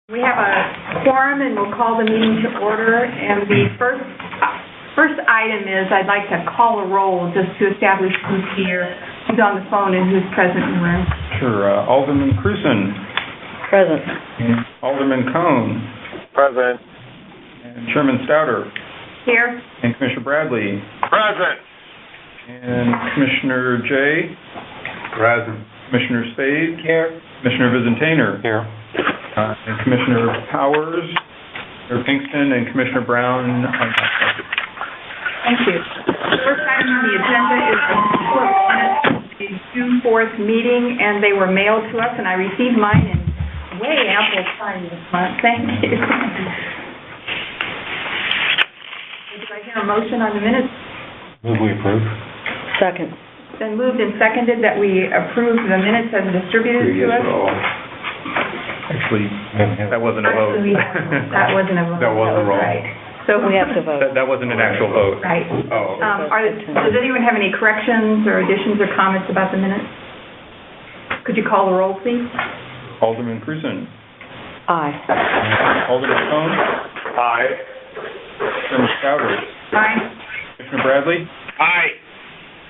We have a quorum, and we'll call the meeting to order. And the first item is I'd like to call a roll just to establish who's here, who's on the phone, and who's present in the room. Sure. Alderman Commisson. Present. And Alderman Cohn. Present. And Chairman Stouter. Here. And Commissioner Bradley. Present. And Commissioner Jay. Present. Commissioner Spade. Here. Commissioner Vizentainer. Here. And Commissioner Powers, Commissioner Pinkston, and Commissioner Brown. Thank you. The first item on the agenda is the report minutes of the June 4th meeting, and they were mailed to us, and I received mine in way ample time this month. Thank you. Do I hear a motion on the minutes? Move we approve. Second. It's been moved and seconded that we approve the minutes as distributed to us. Actually, that wasn't a vote. That wasn't a vote. That was a roll. Right. So We have to vote. That wasn't an actual vote. Right. Oh. Does anyone have any corrections or additions or comments about the minutes? Could you call the roll, please? Alderman Commisson. Aye. Alderman Cohn. Aye. Chairman Stouter. Aye. Commissioner Bradley. Aye.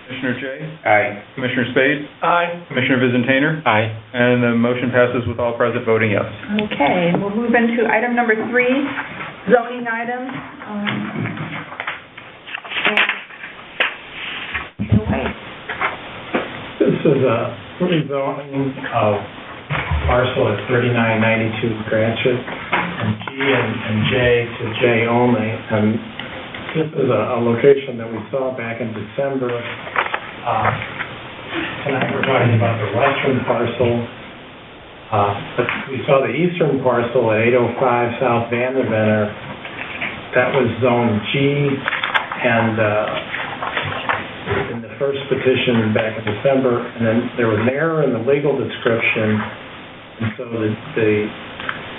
Commissioner Jay. Aye. Commissioner Spade. Aye. Commissioner Vizentainer. Aye. And the motion passes with all present voting yes. Okay, we'll move into item number 3, zoning items. This is a rezoning of parcel at 3992 Gratiot, from G and J to J only. And this is a location that we saw back in December. Tonight we're talking about the western parcel. But we saw the eastern parcel at 805 South Vanderventer. That was zone G, and in the first petition back in December, and then there was an error in the legal description, and so the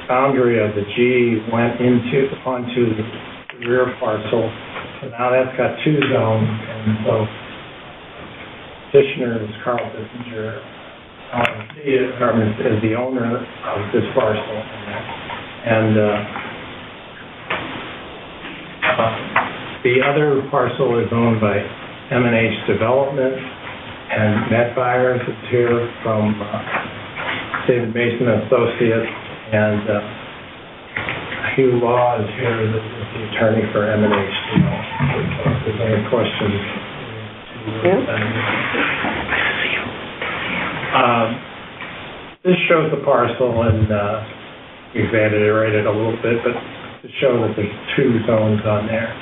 boundary of the G went onto the rear parcel. So now that's got 2 zones, and so petitioner is Carl Bissinger, is the owner of this parcel, and the other parcel is owned by M&H Development, and Matt Byers is here from David Mason Associates, and Hugh Law is here, is the attorney for M&H. If there's any questions. This shows the parcel, and we've exaggerated a little bit, but to show that there's 2 zones on there.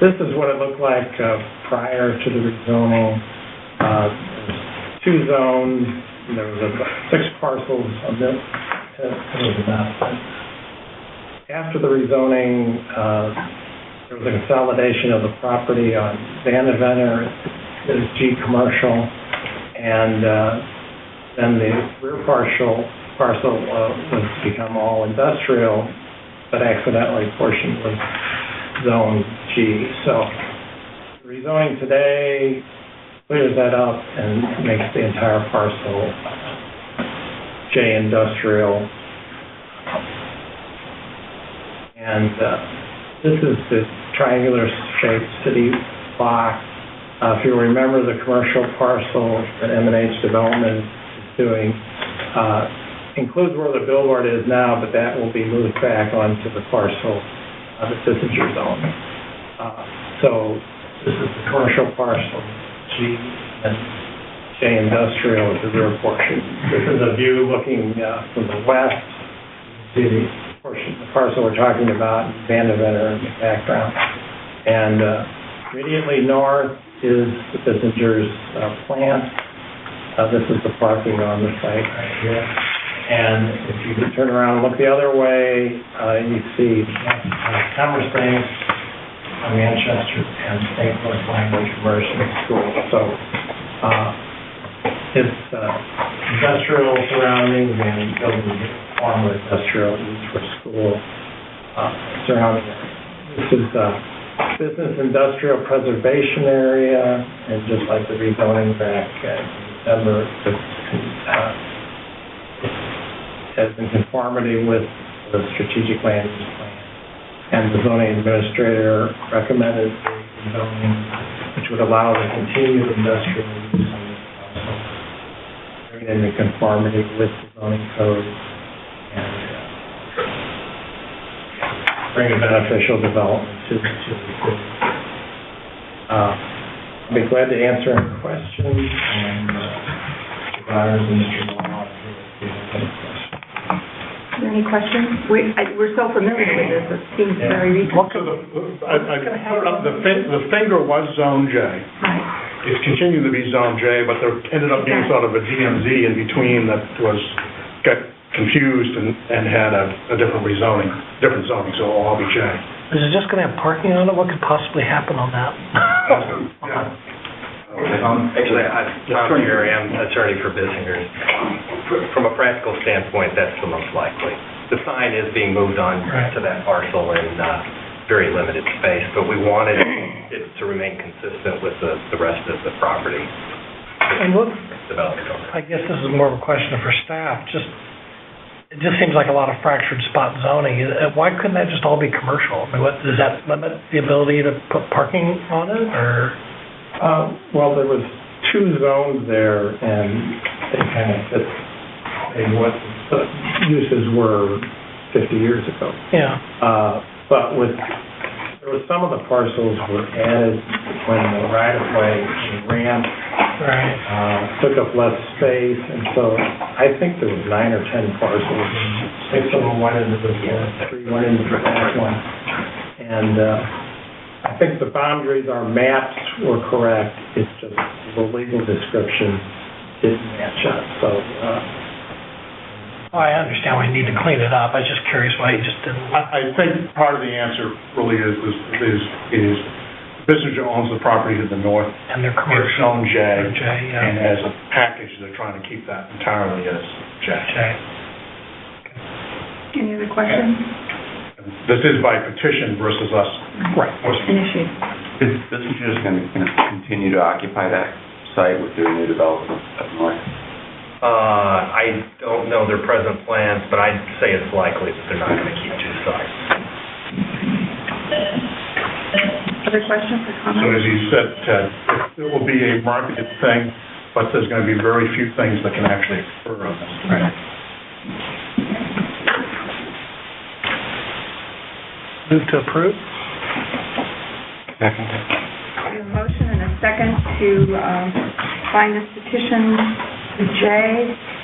This is what it looked like prior to the rezoning. There's 2 zones. There was 6 parcels on this. After the rezoning, there was a consolidation of the property on Vanderventer. It was G commercial, and then the rear parcel was become all industrial, but accidentally portion was zone G. So rezoning today clears that up and makes the entire parcel J industrial. And this is the triangular shaped city block. If you remember, the commercial parcel that M&H Development is doing includes where the billboard is now, but that will be moved back onto the parcel that Bissinger owns. So this is the commercial parcel, G, and J industrial is the rear portion. This is a view looking from the west. You see the parcel we're talking about, Vanderventer in the background. And immediately north is the Bissinger's plant. This is the parking on the site right here. And if you turn around and look the other way, you see Commerce Bank, Manchester, and St. Louis Language Immersion School. So it's industrial surroundings and building former industrial use for school surrounding it. This is business industrial preservation area, and just like the rezoning back in December, as in conformity with the strategic land use plan. And the zoning administrator recommended the zoning, which would allow the continued industrial use on this parcel, bring it into conformity with the zoning code, and bring a beneficial development to the city. I'll be glad to answer any questions, and Mr. Byers and Mr. Law, if you have any questions. Are there any questions? We're so familiar with this, it seems very recent. So the finger was Zone J. Right. It's continued to be Zone J, but there ended up being sort of a DMZ in between that got confused and had a different zoning, so it'll all be J. Is it just going to have parking on it? What could possibly happen on that? Actually, I'm Jerry, I'm attorney for Bissinger. From a practical standpoint, that's the most likely. The sign is being moved on to that parcel in very limited space, but we wanted it to remain consistent with the rest of the property. And look, Development. I guess this is more of a question for staff. It just seems like a lot of fractured spot zoning. Why couldn't that just all be commercial? I mean, does that limit the ability to put parking on it, or? Well, there was two zones there, and they kind of fit what the uses were 50 years ago. Yeah. But there was some of the parcels were added when the right-of-way ramp took up less space, and so I think there was 9 or 10 parcels. 6 of them went into this one, 3 went into the back one, and I think the boundaries, our maps were correct. It's just the legal description didn't match up. So, I understand we need to clean it up. I was just curious why you just didn't. I think part of the answer really is Bissinger owns the property to the north. And they're It's commercial. Zone J. Yeah. And as a package, they're trying to keep that entirely as J. Any other questions? This is by petition versus us. Right. Initiate. Is Bissinger just going to continue to occupy that site with their new development up north? I don't know their present plans, but I'd say it's likely that they're not going to keep 2 sites. Other questions or So comments? as you said, Ted, it will be a marketed thing, but there's going to be very few things that can actually occur on this. Right. Move to approve? Second. We have a motion and a second to find this petition to J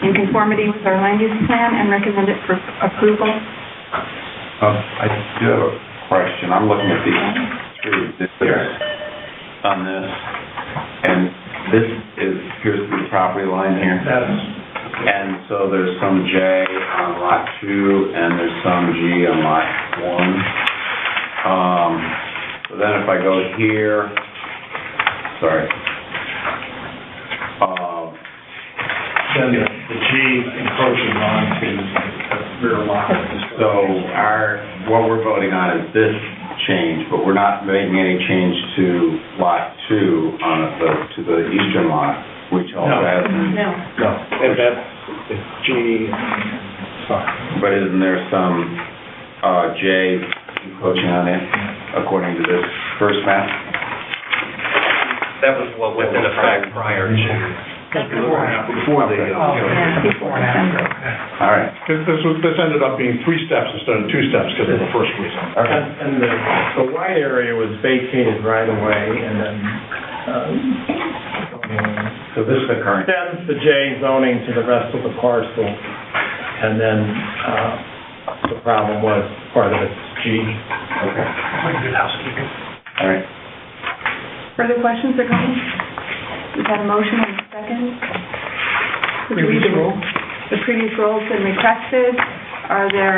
in conformity with our land use plan and recommend it for approval. I do have a question. I'm looking at these 3 districts on this, and this appears to be the property line here. And so there's some J on lot 2, and there's some G on lot 1. So then if I go here, then the G encroaches onto the rear lot. so what we're voting on is this change, but we're not making any change to lot 2 to the eastern lot, which also has. No. No, it's G. But isn't there some J encroaching on it according to this first map? That was what was in effect prior to. Before they Before December. All right. This ended up being 3 steps instead of 2 steps because of the first reason. And the white area was vacated right away, and then So this is the current. sends the J zoning to the rest of the parcel, and then the problem was part of it's G. Okay. Good housekeeping. All right. Further questions or comments? We've had a motion and a second. Previous roll. The previous roll's been requested. Are there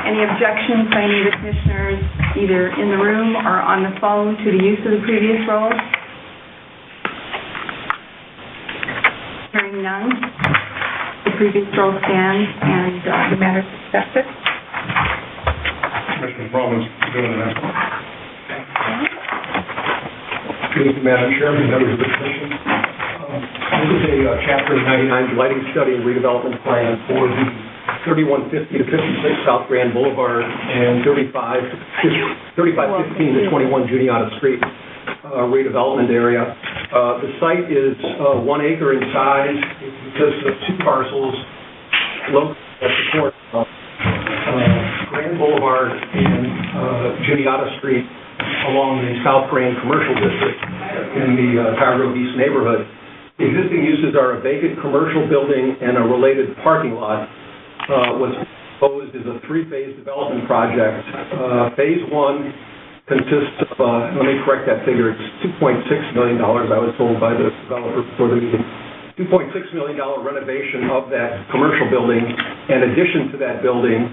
any objections by any of the commissioners, either in the room or on the phone, to the use of the previous roll? Hearing none, the previous roll stands and the matter is accepted. Commissioner Broman's doing the next one. Madam Chairman, members of the Commission. This is a Chapter 99 lighting study and redevelopment plan for the 3150 to 56 South Grand Boulevard and 3515 to 21 Juniata Street redevelopment area. The site is 1 acre in size. It consists of 2 parcels located at the corner of Grand Boulevard and Juniata Street along the South Grand Commercial District in the Tire Grove East neighborhood. The existing uses are a vacant commercial building and a related parking lot. What's proposed is a 3-phase development project. Phase 1 consists of, let me correct that figure, it's $2.6 million, I was told by the developer before the meeting. $2.6 million renovation of that commercial building, in addition to that building,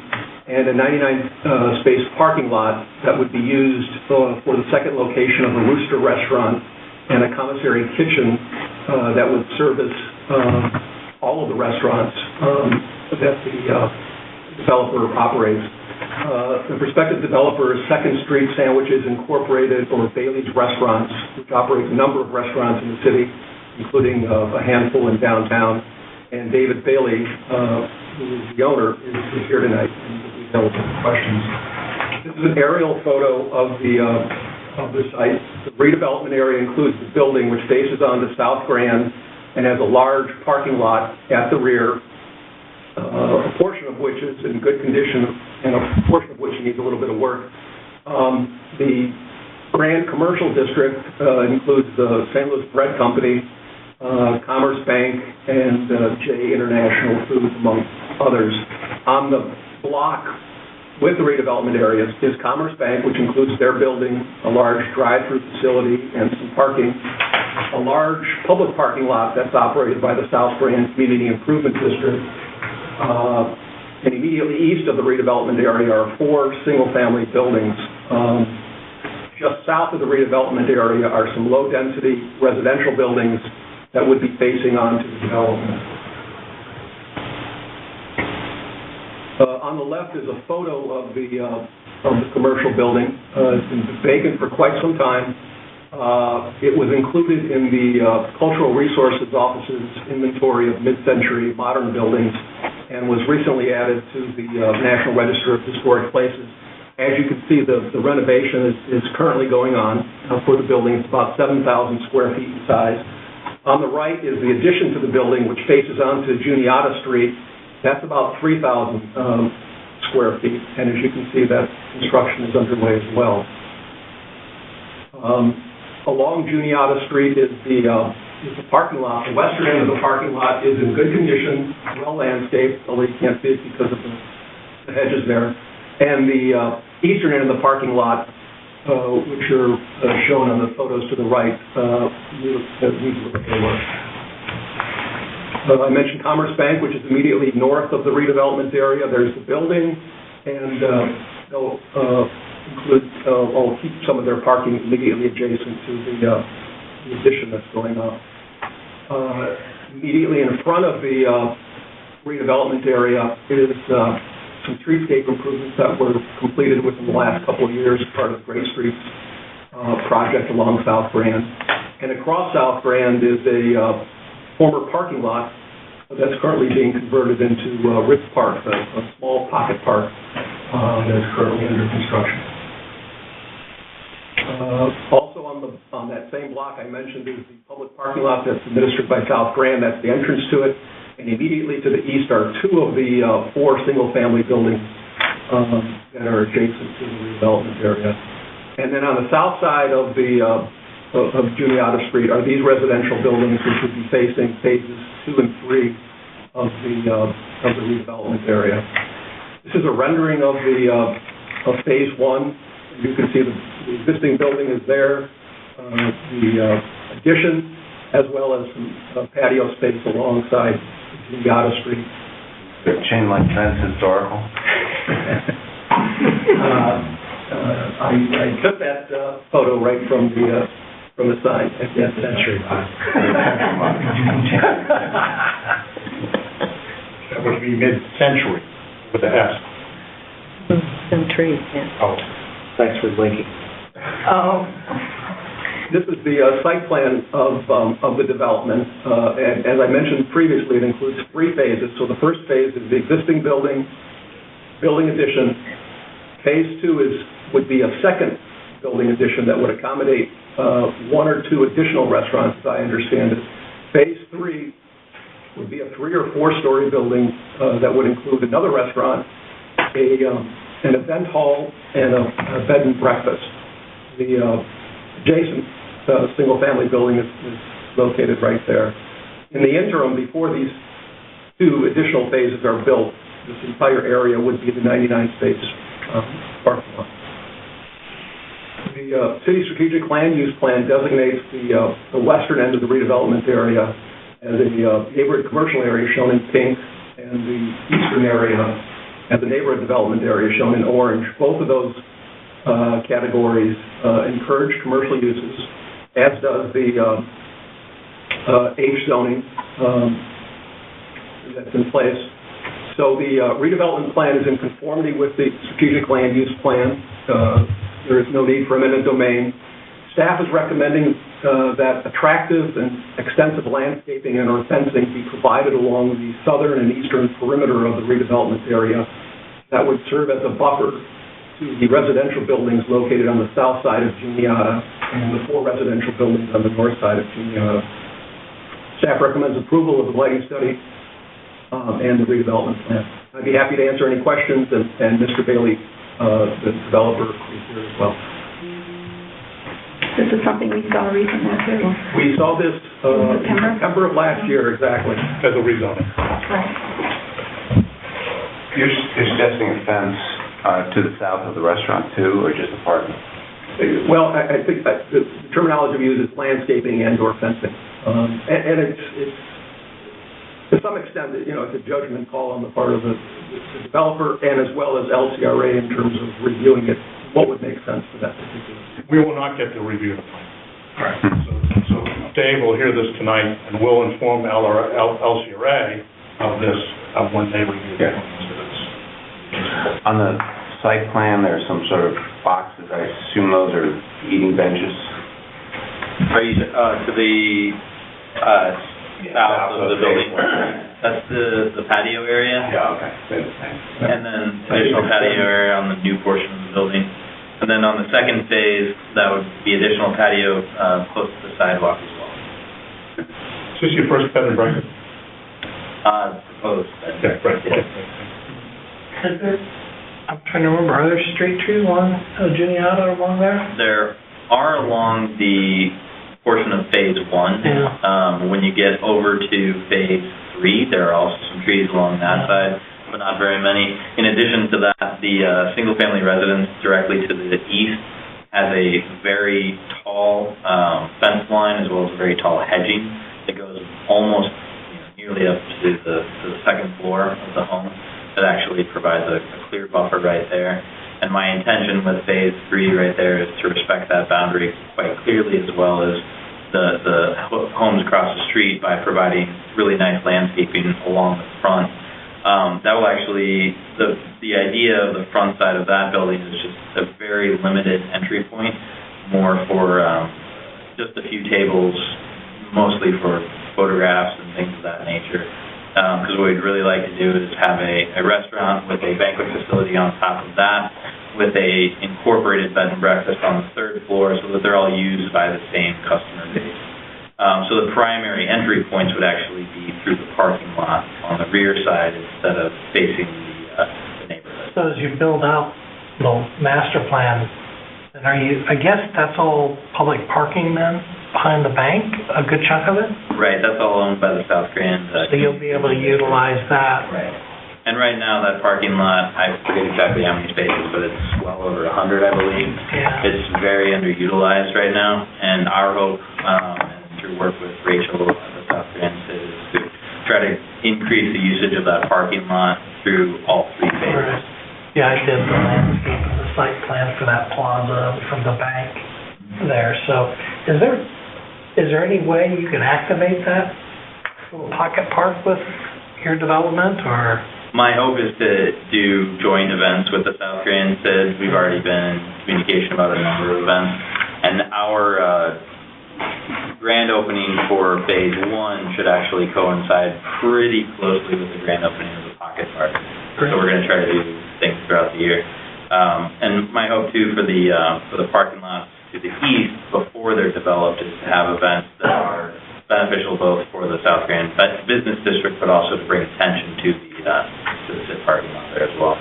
and a 99-space parking lot that would be used for the second location of a Rooster restaurant and a commissary kitchen that would service all of the restaurants that the developer operates. The prospective developer is Second Street Sandwiches Incorporated, or Bailey's Restaurants, which operates a number of restaurants in the city, including a handful in downtown. And David Bailey, who is the owner, is here tonight and will be available for questions. This is an aerial photo of the site. The redevelopment area includes the building, which faces onto South Grand and has a large parking lot at the rear, a portion of which is in good condition and a portion of which needs a little bit of work. The Grand Commercial District includes the St. Louis Bread Company, Commerce Bank, and J International Foods, among others. On the block with the redevelopment areas is Commerce Bank, which includes their building, a large drive-through facility, and some parking. A large public parking lot that's operated by the South Grand Community Improvement District. And immediately east of the redevelopment area are 4 single-family buildings. Just south of the redevelopment area are some low-density residential buildings that would be facing onto the development. On the left is a photo of the commercial building. It's been vacant for quite some time. It was included in the Cultural Resources Office's inventory of mid-century modern buildings and was recently added to the National Register of Historic Places. As you can see, the renovation is currently going on for the building. It's about 7,000 square feet in size. On the right is the addition to the building, which faces onto Juniata Street. That's about 3,000 square feet, and as you can see, that construction is underway as well. Along Juniata Street is the parking lot. The western end of the parking lot is in good condition, well landscaped, although you can't see it because of the hedges there. And the eastern end of the parking lot, which are shown on the photos to the right, needs a little work. I mentioned Commerce Bank, which is immediately north of the redevelopment area. There's the building, and they'll keep some of their parking immediately adjacent to the addition that's going on. Immediately in front of the redevelopment area is some streetscape improvements that were completed within the last couple of years as part of Great Street's project along South Grand. And across South Grand is a former parking lot that's currently being converted into Ritz Park, a small pocket park that is currently under construction. Also on that same block I mentioned is the public parking lot that's administered by South Grand. That's the entrance to it. And immediately to the east are 2 of the 4 single-family buildings that are adjacent to the redevelopment area. And then on the south side of Juniata Street are these residential buildings, which would be facing phases 2 and 3 of the redevelopment area. This is a rendering of phase 1. You can see the existing building is there, the addition, as well as some patio space alongside Juniata Street. The chain link fence historical. I took that photo right from the sign. Yes, century. That would be mid-century with the S. Century, yeah. Oh, Thanks for linking. Oh. This is the site plan of the development. And as I mentioned previously, it includes 3 phases. So the first phase is the existing building addition. Phase 2 would be a second building addition that would accommodate 1 or 2 additional restaurants, as I understand it. Phase 3 would be a 3 or 4-story building that would include another restaurant, an event hall, and a bed and breakfast. The adjacent single-family building is located right there. In the interim, before these 2 additional phases are built, this entire area would be the 99-space parking lot. The city strategic land use plan designates the western end of the redevelopment area as a neighborhood commercial area shown in pink, and the eastern area as a neighborhood development area shown in orange. Both of those categories encourage commercial uses, as does the H zoning that's in place. So the redevelopment plan is in conformity with the strategic land use plan. There is no need for eminent domain. Staff is recommending that attractive and extensive landscaping and or fencing be provided along the southern and eastern perimeter of the redevelopment area that would serve as a buffer to the residential buildings located on the south side of Juniata and the 4 residential buildings on the north side of Juniata. Staff recommends approval of the lighting study and the redevelopment plan. I'd be happy to answer any questions, and Mr. Bailey, the developer, is here as well. This is something we saw recently, too. We saw this September of last year, exactly. As a rezoning. Right. You're suggesting a fence to the south of the restaurant too, or just a parking? Well, I think that the terminology we use is landscaping and or fencing. And it's to some extent, it's a judgment call on the part of the developer and as well as LCRA in terms of reviewing it, what would make sense for that particular. We will not get to review the plan. All right. So Dave will hear this tonight, and we'll inform LCRA of this, when they review it. On the site plan, there's some sort of boxes. I assume those are eating benches? Are you to the south of the building? That's the patio area? Yeah, okay. And then additional patio area on the new portion of the building. And then on the second phase, that would be additional patio close to the sidewalk as well. Is this your first bed and breakfast? Proposed. Okay, right. I'm trying to remember, are there street trees along Juniata along there? There are along the portion of phase 1. Yeah. When you get over to phase 3, there are also some trees along that side, but not very many. In addition to that, the single-family residence directly to the east has a very tall fence line as well as very tall hedging that goes almost nearly up to the second floor of the home. That actually provides a clear buffer right there. And my intention with phase 3 right there is to respect that boundary quite clearly, as well as the homes across the street, by providing really nice landscaping along the front. That will actually, the idea of the front side of that building is just a very limited entry point, more for just a few tables, mostly for photographs and things of that nature. Because what we'd really like to do is have a restaurant with a banquet facility on top of that, with a incorporated bed and breakfast on the 3rd floor, so that they're all used by the same customer base. So the primary entry points would actually be through the parking lot on the rear side instead of facing the neighborhood. So as you build out the master plan, then I guess that's all public parking then, behind the bank, a good chunk of it? Right, that's all owned by the South Grand. So you'll be able to utilize that. Right. And right now, that parking lot, I forget exactly how many spaces, but it's well over 100, I believe. Yeah. It's very underutilized right now, and our hope, and through work with Rachel at the South Grand, is to try to increase the usage of that parking lot through all 3 phases. Right. Yeah, I did the landscape and the site plan for that plaza from the bank there. So is there any way you can activate that little pocket park with your development, or? My hope is to do joint events with the South Grand SID. We've already been in communication about a number of events, and our grand opening for Phase 1 should actually coincide pretty closely with the grand opening of the Pocket Park. So we're going to try to do things throughout the year. And my hope, too, for the parking lots to the east before they're developed is to have events that are beneficial both for the South Grand Business District, but also to bring attention to the SIT parking lot there as well.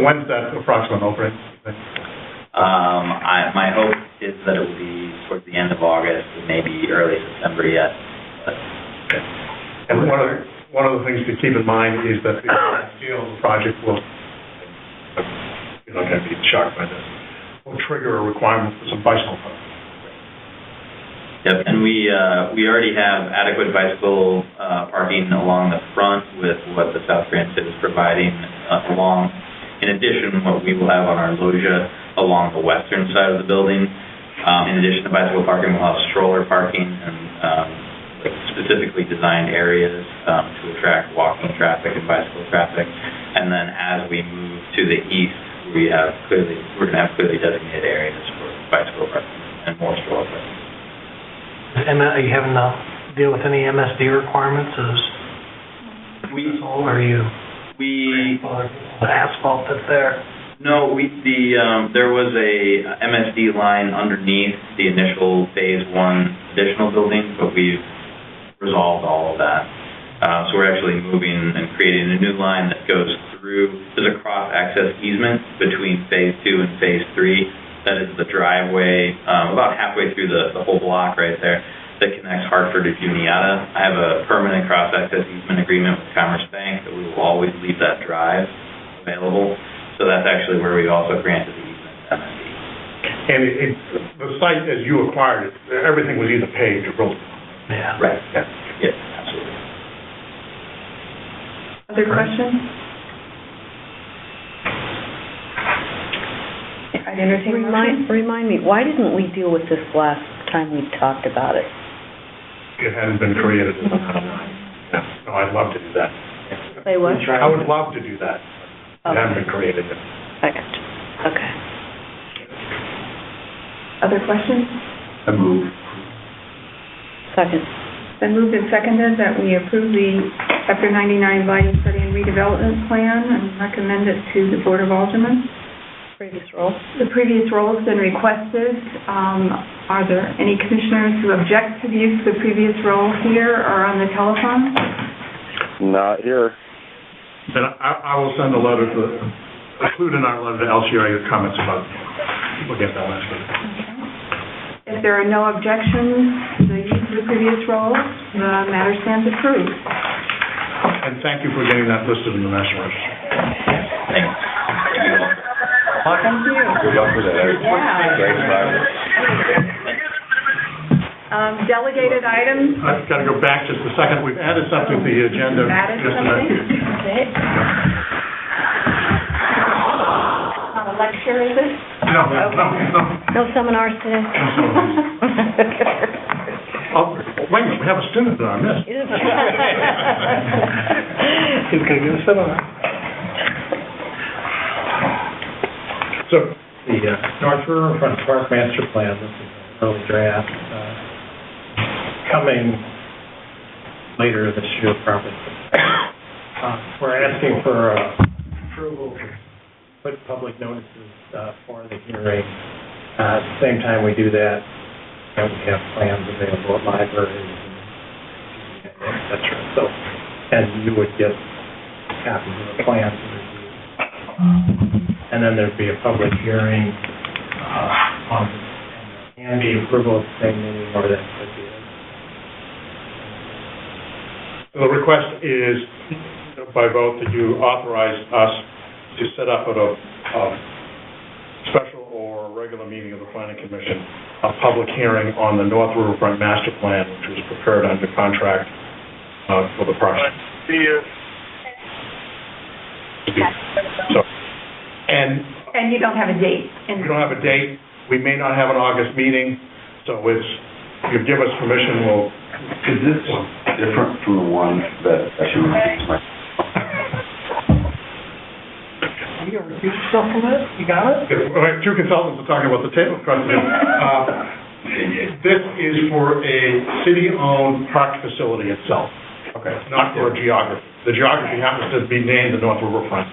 When's that approximate opening? My hope is that it will be towards the end of August, and maybe early September yet. And one of the things to keep in mind is that the scale of the project will, you're not going to be shocked by this, will trigger a requirement for some bicycle parking. Yep, and we already have adequate bicycle parking along the front with what the South Grand SIT is providing along. In addition, what we will have on our loggia along the western side of the building, in addition to bicycle parking, we'll have stroller parking and specifically designed areas to attract walking traffic and bicycle traffic. And then as we move to the east, we're going to have clearly designated areas for bicycle parking and more stroller parking. Are you having to deal with any MSD requirements the asphalt that's there? No, there was a MSD line underneath the initial Phase 1 additional building, but we've resolved all of that. So we're actually moving and creating a new line that goes through. There's a cross-access easement between Phase 2 and Phase 3. That is the driveway, about halfway through the whole block right there, that connects Hartford to Juniata. I have a permanent cross-access easement agreement with Commerce Bank that we will always leave that drive available. So that's actually where we also granted the easement to MSD. And the site, as you acquired it, everything was either paved or built. Yeah. Right, yeah, absolutely. Other questions? I'd entertain a motion. Remind me, why didn't we deal with this last time we talked about it? It hadn't been created at the time. Yeah. No, I'd love to do that. Say what? I would love to do that. It hadn't been created yet. I got you. Okay. Other questions? I move. Second. Then moved and seconded that we approve the Chapter 99 lighting study and redevelopment plan and recommend it to the Board of Aldermen. Previous roll. The previous roll has been requested. Are there any commissioners who object to the use of the previous roll here or on the telephone? Not here. Then I will send a letter include in our letter to LCRA comments about looking at that last week. Okay. If there are no objections to the use of the previous roll, the matter stands approved. And thank you for getting that listed in the National Register. Thanks. Thank you. Good luck with that. Yeah. Delegated items. I've got to go back just a second. We've added something to the agenda. Added something? Okay. Not a lecture, is it? No. No seminars today? Oh, wait a minute, we have a student that I missed. He's going to give a seminar. So the North Riverfront Park Master Plan, this is an early draft, coming later this year probably. We're asking for approval to put public notices for the hearing. At the same time we do that, and we have plans available at libraries, et cetera. So, and you would get copies of the plans to review. And then there'd be a public hearing and the approval of the same meeting, or that could be it. The request is, by vote, that you authorize us to set up at a special or regular meeting of the Planning Commission, a public hearing on the North Riverfront Master Plan, which was prepared under contract for the project. So, and you don't have a date? We don't have a date. We may not have an August meeting, so if you give us permission, we'll... Is this different from the one that you You recuse yourself from it? You got it? Two consultants are talking about the table. This is for a city-owned park facility itself. Okay. Not for geography. The geography happens to be named the North Riverfront,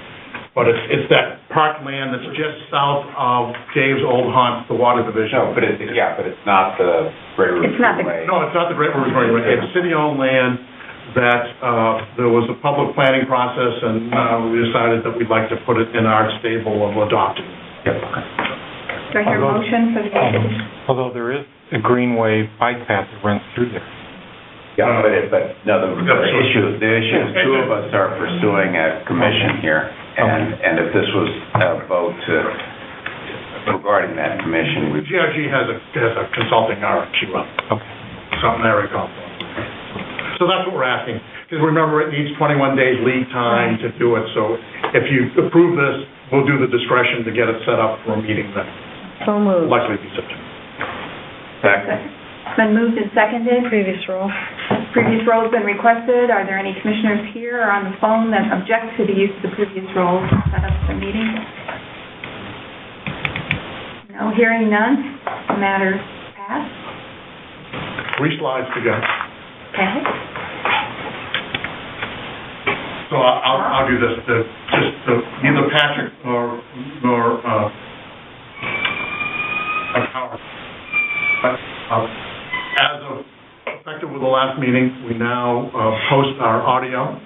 but it's that park land that's just south of Dave's old haunt, the Water Division. No, but it's not the Great River It's not the- Freeway. No, it's not the Great Rivers Greenway. It's city-owned land that there was a public planning process, and we decided that we'd like to put it in our stable of adopting. Do I hear a motion for the addition? Although there is a greenway bike path that runs through there. Yeah, but the issue is two of us are pursuing a commission here, and if this was a vote regarding that commission, The GRG has a consulting RFQ up, Okay. something I recall. So that's what we're asking, because remember, it needs 21 days lead time to do it, so if you approve this, we'll do the discretion to get it set up for a meeting that So moved. likely be September. It's been moved and seconded. Previous roll. Previous roll has been requested. Are there any commissioners here or on the phone that object to the use of the previous roll to set up the meeting? No, hearing none, the matter passed. 3 slides to go. Okay. So I'll do this, neither Patrick nor Howard. As of effective with the last meeting, we now post our audio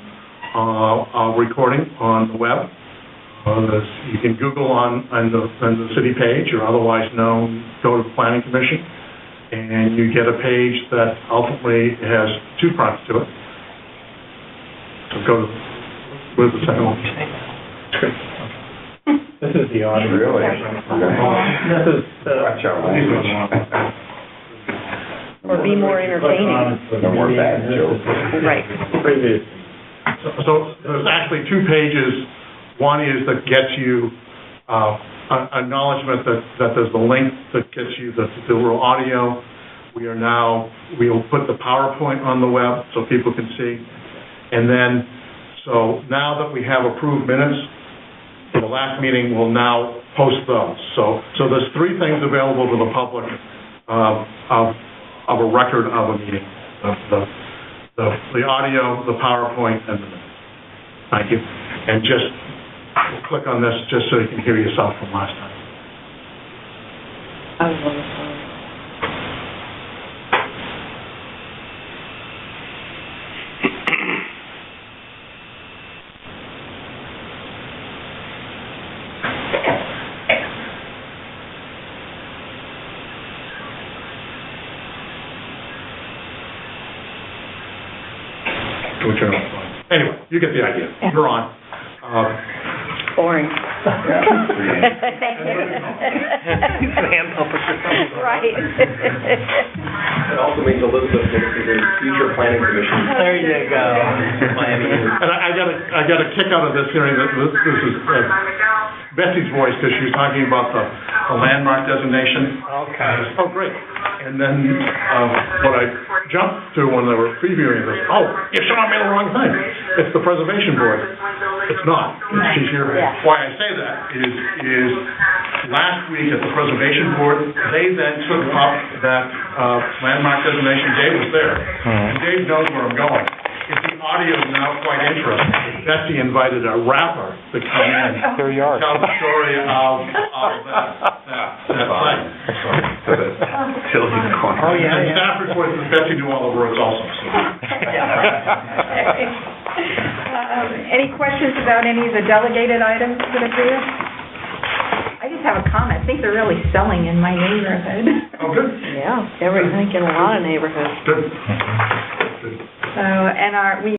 recording on the web. You can Google on the city page, or otherwise known, go to the Planning Commission, and you get a page that ultimately has 2 parts to it. So go to, where's the second one? This is the audio. Really? This is, Watch out. Or be more entertaining. No more bad jokes. Right. previous. So there's actually 2 pages. One is that gets you acknowledgement that there's the link that gets you the real audio. We'll put the PowerPoint on the web so people can see. And then, so now that we have approved minutes for the last meeting, we'll now post those. So there's 3 things available to the public of a record of a meeting. The audio, the PowerPoint, and the minutes. Thank you. And just click on this just so you can hear yourself from last time. I was on the phone. Anyway, you get the idea. You're on. Boring. Right. It also means Elizabeth is a future planning commission. There you go. And I got a kick out of this hearing that this is Betsy's voice, because she was talking about the landmark designation. Okay. Oh, great. And then what I jumped to when they were previewing this, you're showing me the wrong thing. It's the Preservation Board. It's not. She's here. Why I say that is last week at the Preservation Board, they then took up that landmark designation. Dave was there. And Dave knows where I'm going. If the audio is now quite interesting, Betsy invited a rapper to come in and There you are. tell the story of that site. Oh, yeah, And yeah. staff reports that Betsy knew all the words also. Any questions about any of the delegated items that are here? I just have a comment. I think they're really selling in my neighborhood. Oh, good. Yeah, I think in a lot of neighborhoods. Good. So, and we